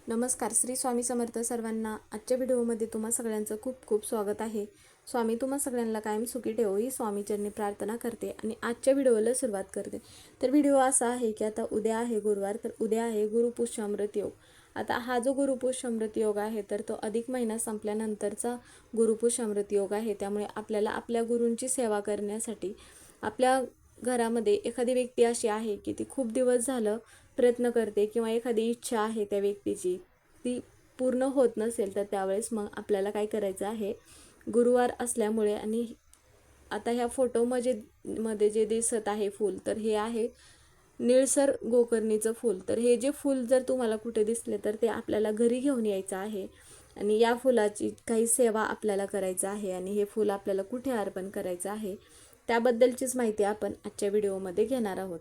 नमस्कार. श्री स्वामी समर्थ सर्वांना. आजच्या व्हिडिओमध्ये तुम्हा सगळ्यांचं खूप खूप स्वागत आहे. स्वामी तुम्हा सगळ्यांना कायम सुखी ठेवो ही स्वामीचरणी प्रार्थना करते आणि आजच्या व्हिडिओला सुरुवात करते. तर व्हिडिओ असा आहे की आता उद्या आहे गुरुवार, तर उद्या आहे गुरुपुष्य अमृत योग. आता हा जो गुरुपुष्य अमृत योग आहे तर तो अधिक महिना संपल्यानंतरचा गुरुपुष्य अमृत योग आहे. त्यामुळे आपल्याला आपल्या गुरूंची सेवा करण्यासाठी आपल्या घरामध्ये एखादी व्यक्ती अशी आहे की ती खूप दिवस झालं प्रयत्न करते किंवा एखादी इच्छा आहे त्या व्यक्तीची ती पूर्ण होत नसेल, तर त्यावेळेस मग आपल्याला काय करायचं आहे, गुरुवार असल्यामुळे आणि आता ह्या फोटोमध्ये जे दिसत आहे फूल, तर हे आहे निळसर गोकर्णीचं फूल. तर हे जे फूल जर तुम्हाला कुठे दिसले तर ते आपल्याला घरी घेऊन यायचं आहे आणि या फुलाची काही सेवा आपल्याला करायचं आहे आणि हे फूल आपल्याला कुठे अर्पण करायचं आहे त्याबद्दलचीच माहिती आपण आजच्या व्हिडिओमध्ये घेणार आहोत.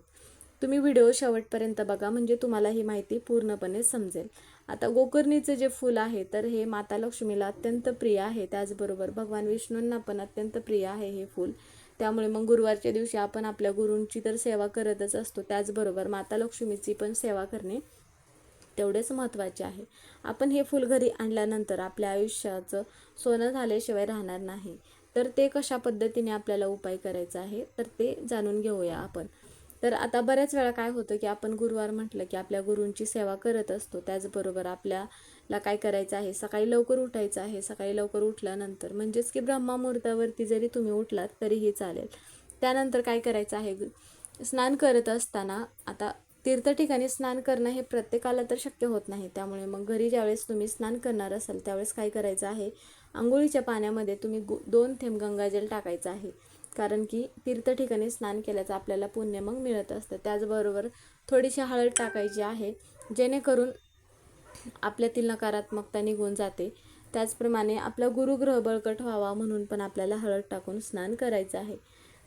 तुम्ही व्हिडिओ शेवटपर्यंत बघा म्हणजे तुम्हाला ही माहिती पूर्णपणे समजेल. आता गोकर्णीचे जे फूल आहे तर हे माता लक्ष्मीला अत्यंत प्रिय आहे, त्याचबरोबर भगवान विष्णूंना पण अत्यंत प्रिय आहे हे फूल. त्यामुळे मग गुरुवारच्या दिवशी आपण आपल्या गुरूंची तर सेवा करतच असतो, त्याचबरोबर माता लक्ष्मीची पण सेवा करणे तेवढेच महत्त्वाचे आहे. आपण हे फूल घरी आणल्यानंतर आपल्या आयुष्याचं सोनं झाल्याशिवाय राहणार नाही. तर ते कशा पद्धतीने आपल्याला उपाय करायचा आहे तर ते जाणून घेऊया आपण. तर आता बऱ्याच वेळा काय होतं की आपण गुरुवार म्हटलं की आपल्या गुरूंची सेवा करत असतो, त्याचबरोबर आपल्याला काय करायचं आहे, सकाळी लवकर उठायचं आहे. सकाळी लवकर उठल्यानंतर म्हणजेच की ब्रह्ममुहूर्तावरती जरी तुम्ही उठलात तरीही चालेल. त्यानंतर काय करायचं आहे, स्नान करत असताना आता तीर्थ ठिकाणी स्नान करणं हे प्रत्येकाला तर शक्य होत नाही, त्यामुळे मग घरी ज्यावेळेस तुम्ही स्नान करणार असाल त्यावेळेस काय करायचं आहे, आंघोळीच्या पाण्यामध्ये तुम्ही 2 थेंब गंगाजल टाकायचं आहे. कारण की तीर्थ ठिकाणी स्नान केल्याचं आपल्याला पुण्य मग मिळत असतं. त्याचबरोबर थोडीशी हळद टाकायची आहे जेणेकरून आपल्यातील नकारात्मकता निघून जाते. त्याचप्रमाणे आपला गुरुग्रह बळकट व्हावा म्हणून पण आपल्याला हळद टाकून स्नान करायचं आहे.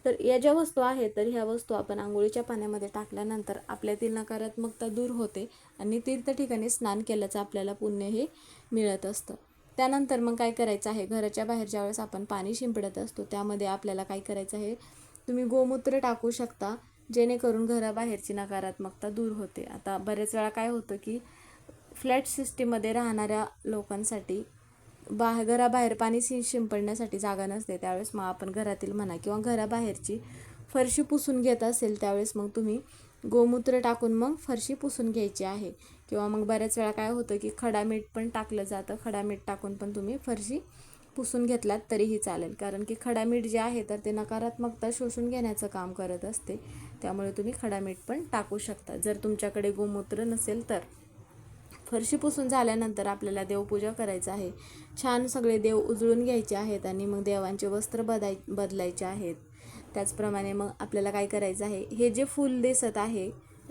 तर या ज्या वस्तू आहेत तर ह्या वस्तू आपण आंघोळीच्या पाण्यामध्ये टाकल्यानंतर आपल्यातील नकारात्मकता दूर होते आणि तीर्थ ठिकाणी स्नान केल्याचं आपल्याला पुण्य हे मिळत असतं. त्यानंतर मग काय करायचं आहे, घराच्या बाहेर ज्यावेळेस आपण पाणी शिंपडत असतो त्यामध्ये आपल्याला काय करायचं आहे, तुम्ही गोमूत्र टाकू शकता जेणेकरून घराबाहेरची नकारात्मकता दूर होते. आता बरेच वेळा काय होतं की फ्लॅट सिस्टीममध्ये राहणाऱ्या लोकांसाठी घराबाहेर पाणी शिंपडण्यासाठी जागा नसते, त्यावेळेस मग आपण घरातील म्हणा किंवा घराबाहेरची फरशी पुसून घेत असेल त्यावेळेस मग तुम्ही गोमूत्र टाकून मग फरशी पुसून घ्यायची आहे. किंवा मग बऱ्याच वेळा काय होतं की खडा मीठ पण टाकलं जातं, खडा मीठ टाकून पण तुम्ही फरशी पुसून घेतलात तरीही चालेल. कारण की खडा मीठ जे आहे तर ते नकारात्मकता शोषून घेण्याचं काम करत असते, त्यामुळे तुम्ही खडा मीठ पण टाकू शकता जर तुमच्याकडे गोमूत्र नसेल तर. फरशी पुसून झाल्यानंतर आपल्याला देवपूजा करायचं आहे. छान सगळे देव उजळून घ्यायचे आहेत आणि मग देवांचे वस्त्र बदलायचे आहेत. त्याचप्रमाणे मग आपल्याला काय करायचं आहे, हे जे फूल दिसत आहे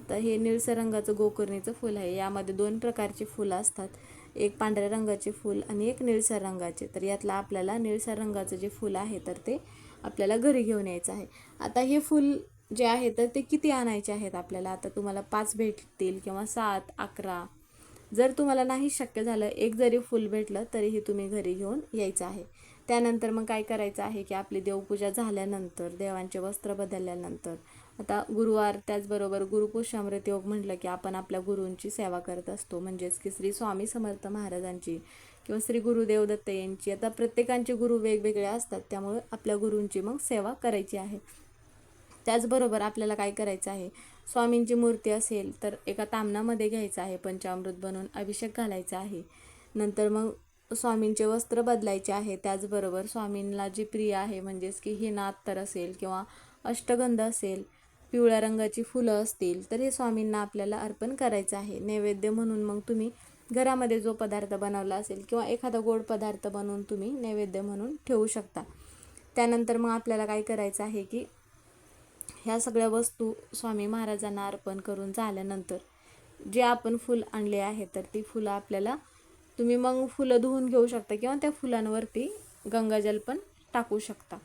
तर हे निळसर रंगाचं गोकर्णीचं फूल आहे. यामध्ये 2 प्रकारचे फुलं असतात, एक पांढऱ्या रंगाचे फूल आणि एक निळसर रंगाचे. तर यातला आपल्याला निळसर रंगाचं जे फूल आहे तर ते आपल्याला घरी घेऊन यायचं आहे. आता हे फूल जे आहे तर ते किती आणायचे आहेत आपल्याला, आता तुम्हाला 5 भेटतील किंवा 7, 11, जर तुम्हाला नाही शक्य झालं एक जरी फूल भेटलं तरीही तुम्ही घरी घेऊन यायचं आहे. त्यानंतर मग काय करायचं आहे की आपली देवपूजा झाल्यानंतर देवांचे वस्त्र बदलल्यानंतर आता गुरुवार त्याचबरोबर गुरुपुष्य अमृत योग म्हटलं की आपण आपल्या गुरूंची सेवा करत असतो, म्हणजेच की श्री स्वामी समर्थ महाराजांची किंवा श्री गुरुदेव दत्त यांची. आता प्रत्येकांचे गुरु वेगवेगळे असतात, त्यामुळे आपल्या गुरूंची मग सेवा करायची आहे. त्याचबरोबर आपल्याला काय करायचं आहे, स्वामींची मूर्ती असेल तर एका तामणामध्ये घ्यायचं आहे, पंचामृत बनवून अभिषेक घालायचा आहे. नंतर मग स्वामींचे वस्त्र बदलायचे आहे. त्याचबरोबर स्वामींना जी प्रिय आहे म्हणजेच की हे अत्तर असेल किंवा अष्टगंध असेल, पिवळ्या रंगाची फुलं असतील तर हे स्वामींना आपल्याला अर्पण करायचं आहे. नैवेद्य म्हणून मग तुम्ही घरामध्ये जो पदार्थ बनवला असेल किंवा एखादा गोड पदार्थ बनवून तुम्ही नैवेद्य म्हणून ठेवू शकता. त्यानंतर मग आपल्याला काय करायचं आहे की ह्या सगळ्या वस्तू स्वामी महाराजांना अर्पण करून झाल्यानंतर जे आपण फूल आणले आहे तर ती फुलं आपल्याला तुम्ही मग फुलं धुवून घेऊ शकता किंवा त्या फुलांवरती गंगाजल पण टाकू शकता.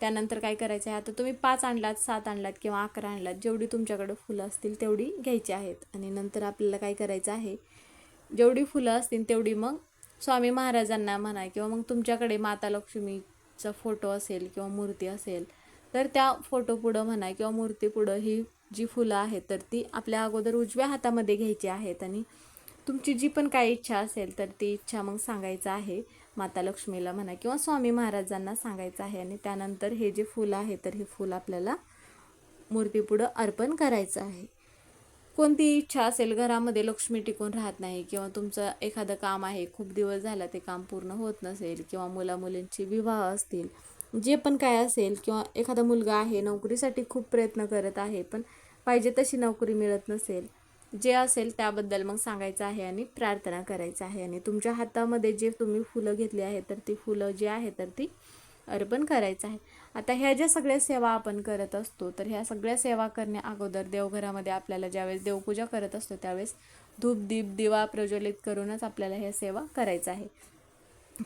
त्यानंतर काय करायचं आहे, आता तुम्ही 5 आणलात, 7 आणलात किंवा 11 आणलात, जेवढी तुमच्याकडे फुलं असतील तेवढी घ्यायची आहेत. आणि नंतर आपल्याला काय करायचं आहे, जेवढी फुलं असतील तेवढी मग स्वामी महाराजांना म्हणा किंवा मग तुमच्याकडे माता लक्ष्मीचा फोटो असेल किंवा मूर्ती असेल तर त्या फोटो पुढं म्हणा किंवा मूर्ती पुढं ही जी फुलं आहेत तर ती आपल्या अगोदर उजव्या हातामध्ये घ्यायची आहेत आणि तुमची जी पण काही इच्छा असेल तर ती इच्छा मग सांगायचं आहे माता लक्ष्मीला म्हणा किंवा स्वामी महाराजांना सांगायचं आहे. आणि त्यानंतर हे जे फूल आहे तर हे फूल आपल्याला मूर्तीपुढं अर्पण करायचं आहे. कोणती इच्छा असेल, घरामध्ये लक्ष्मी टिकून राहत नाही किंवा तुमचं एखादं काम आहे खूप दिवस झालं ते काम पूर्ण होत नसेल किंवा मुलामुलींची विवाह असतील, जे पण काय असेल, किंवा एखादा मुलगा आहे नोकरीसाठी खूप प्रयत्न करत आहे पण पाहिजे तशी नोकरी मिळत नसेल, जे असेल त्याबद्दल मग सांगायचं आहे आणि प्रार्थना करायचं आहे. आणि तुमच्या हातामध्ये जे तुम्ही फुलं घेतली आहे तर ती फुलं जी आहे तर ती अर्पण करायचं आहे. आता ह्या ज्या सगळ्या सेवा आपण करत असतो तर ह्या सगळ्या सेवा करण्या अगोदर देवघरामध्ये आपल्याला ज्यावेळेस देवपूजा करत असतो त्यावेळेस धूप दीप दिवा प्रज्वलित करूनच आपल्याला ह्या सेवा करायचं आहे.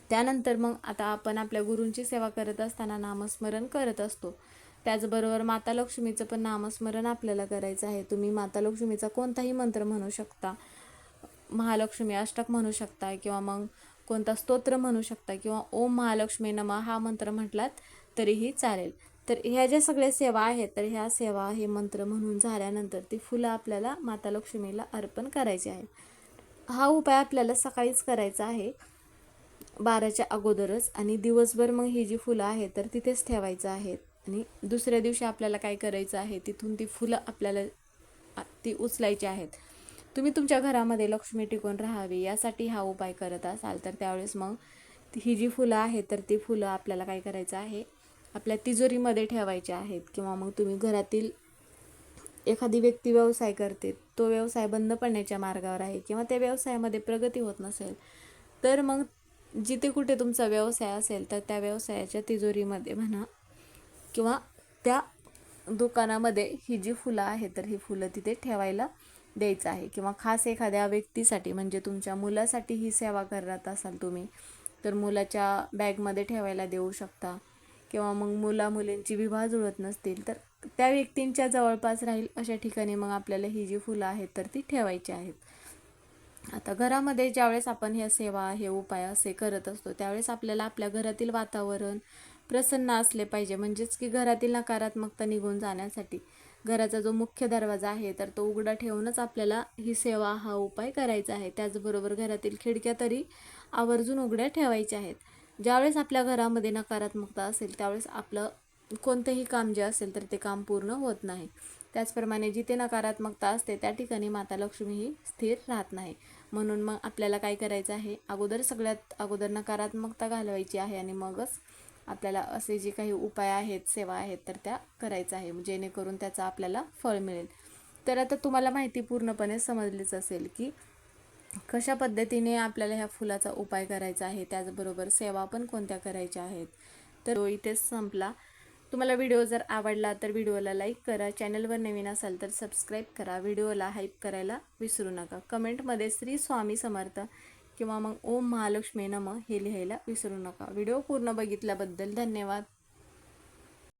त्यानंतर मग आता आपण आपल्या गुरूंची सेवा करत असताना नामस्मरण करत असतो. त्याचबरोबर माता लक्ष्मीचं पण नामस्मरण आपल्याला करायचं आहे. तुम्ही माता लक्ष्मीचा कोणताही मंत्र म्हणू शकता, महालक्ष्मी अष्टक म्हणू शकता किंवा मग कोणता स्तोत्र म्हणू शकता किंवा ओम महालक्ष्मी नमः हा मंत्र म्हटलात तरीही चालेल. तर ह्या ज्या सगळ्या सेवा आहेत तर ह्या सेवा हे मंत्र म्हणून झाल्यानंतर ती फुलं आपल्याला माता लक्ष्मीला अर्पण करायची आहे. हा उपाय आपल्याला सकाळीच करायचा आहे 12च्या अगोदरच. आणि दिवसभर मग ही जी फुलं आहेत तर तिथेच ठेवायचं आहेत. आणि दुसऱ्या दिवशी आपल्याला काय करायचं आहे, तिथून ती फुलं आपल्याला ती उचलायची आहेत. तुम्ही तुमच्या घरामध्ये लक्ष्मी टिकून राहावी यासाठी हा उपाय करत असाल तर त्यावेळेस मग ही जी फुलं आहेत तर ती फुलं आपल्याला काय करायचं आहे, आपल्या तिजोरीमध्ये ठेवायची आहेत. किंवा मग तुम्ही घरातील एखादी व्यक्ती व्यवसाय करते, तो व्यवसाय बंद पडण्याच्या मार्गावर आहे किंवा त्या व्यवसायामध्ये प्रगती होत नसेल तर मग जिथे कुठे तुमचा व्यवसाय असेल तर त्या व्यवसायाच्या तिजोरीमध्ये म्हणा किंवा त्या दुकानामध्ये ही जी फुलं आहेत तर ही फुलं तिथे ठेवायला द्यायचं आहे. किंवा खास एखाद्या व्यक्तीसाठी म्हणजे तुमच्या मुलासाठी ही सेवा करत असाल तुम्ही तर मुलाच्या बॅगमध्ये ठेवायला देऊ शकता. किंवा मग मुलींची विवाह जुळत नसतील तर त्या व्यक्तींच्या जवळपास राहील अशा ठिकाणी मग आपल्याला ही जी फुलं आहेत तर ती ठेवायची आहेत. आता घरामध्ये ज्यावेळेस आपण ह्या सेवा हे उपाय असे करत असतो त्यावेळेस आपल्याला आपल्या घरातील वातावरण प्रसन्न असले पाहिजे. म्हणजेच की घरातील नकारात्मकता निघून जाण्यासाठी घराचा जो मुख्य दरवाजा आहे तर तो उघडा ठेवूनच आपल्याला ही सेवा हा उपाय करायचा आहे. त्याचबरोबर घरातील खिडक्या तरी आवर्जून उघड्या ठेवायच्या आहेत. ज्यावेळेस आपल्या घरामध्ये नकारात्मकता असेल त्यावेळेस आपलं कोणतेही काम जे असेल तर ते काम पूर्ण होत नाही. त्याचप्रमाणे जिथे नकारात्मकता असते त्या ठिकाणी माता लक्ष्मी ही स्थिर राहत नाही. म्हणून मग आपल्याला काय करायचं आहे, सगळ्यात अगोदर नकारात्मकता घालवायची आहे आणि मगच आपल्याला असे जे काही उपाय आहेत, सेवा आहेत तर त्या करायचं आहे, जेणेकरून त्याचा आपल्याला फळ मिळेल. तर आता तुम्हाला माहिती पूर्णपणे समजलीच असेल की कशा पद्धतीने आपल्याला ह्या फुलाचा उपाय करायचा आहे, त्याचबरोबर सेवा पण कोणत्या करायच्या आहेत. तर तो इथेच संपला. तुम्हाला व्हिडिओ जर आवडला तर व्हिडिओला लाईक करा, चॅनलवर नवीन असाल तर सबस्क्राईब करा, व्हिडिओला हाईप करायला विसरू नका. कमेंटमध्ये श्री स्वामी समर्थ किंवा मग ओम महालक्ष्मी नमः हे लिहायला विसरू नका. व्हिडिओ पूर्ण बघितल्याबद्दल धन्यवाद.